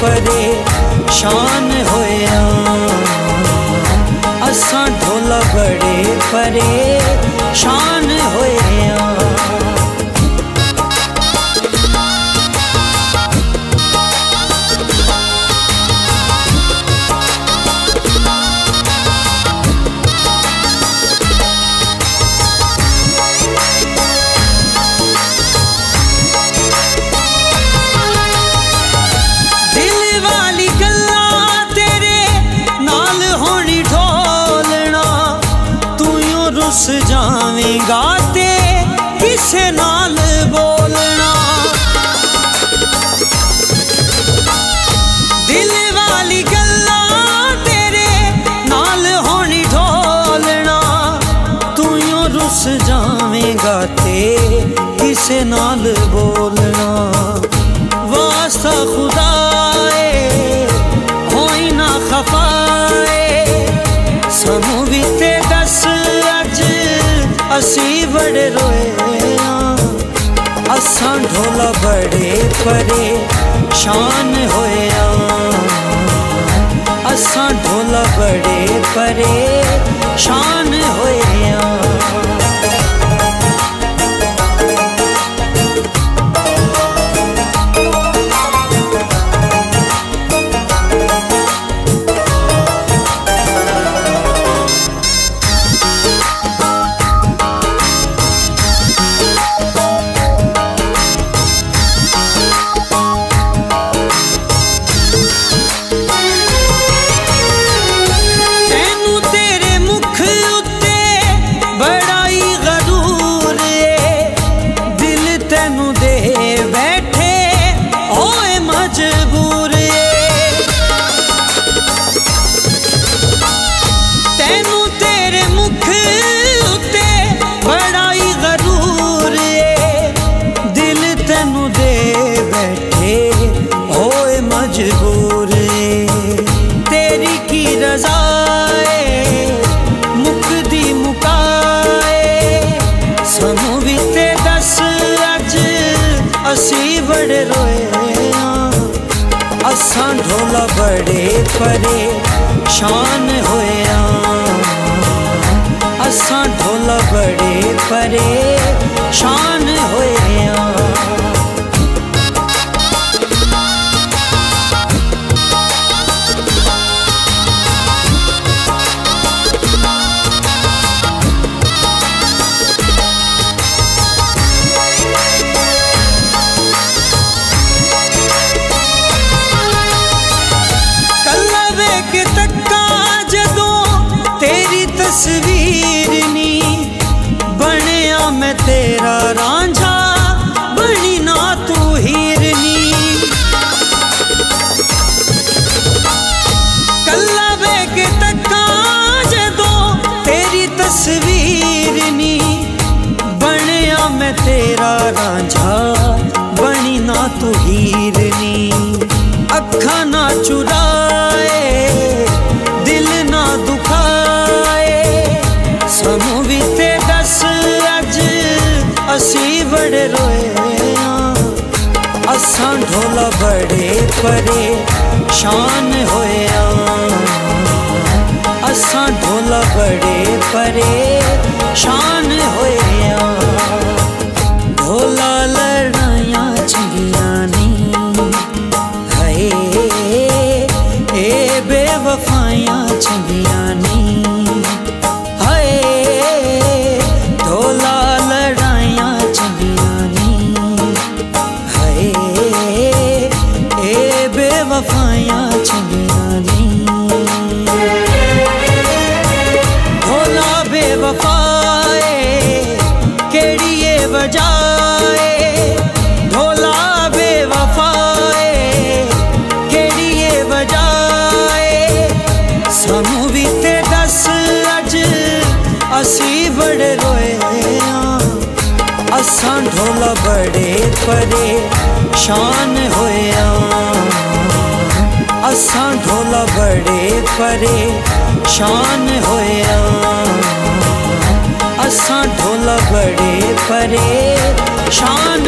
परेशान होया, असां ढोला बड़े परेशान होया। रुस जावेगा ते किसे नाल बोलना, दिल वाली गल्लां तेरे नाल होनी ढोलना। तू यूं रुस जावेगा ते किसे नाल बोलना। वास्ता खुदाए होई ना खफाए, समूह भी ते दस असी बड़े रोए, असां ढोला बड़े परेशान होया, असां ढोला बड़े परेशान होया। मजबूर तेरी की रज़ाए मुकदी मुकाए, समूह भी ते दस अज असी बड़े रोए, असां ढोला बड़े परेशान होया, असां ढोला बड़े परेशान होया। तस्वीर नी बनया मैं तेरा रांझा, बनी ना तू हीरनी। कल्ला बैग तक्का जदों तेरी तस्वीर नी बनया मैं तेरा रांझा, बनी ना तू हीरनी। अखा ना चुराए दिल ना दुखाए, समूह भी ते दस अज असी बड़े रोए, असां ढोला बड़े परेशान होया, असां ढोला बड़े परेशान होया। ढोला लड़ाइयां चंगियां नहीं हाय, ए बेवफाइयां चंगियां नहीं हाय, ढोला लड़ाइयां चंगियां नहीं हाय, ए बेवफाइयां चंगियां नहीं। ढोला बेवफाए केड़ी ये वजह, ढोला बेवफाए केड़ी ये वजह, समूह भी ते दस अज असी बड़े रोए, असां ढोला बड़े परेशान होया, असां ढोला बड़े परेशान होया, असां ढोला बड़े परेशान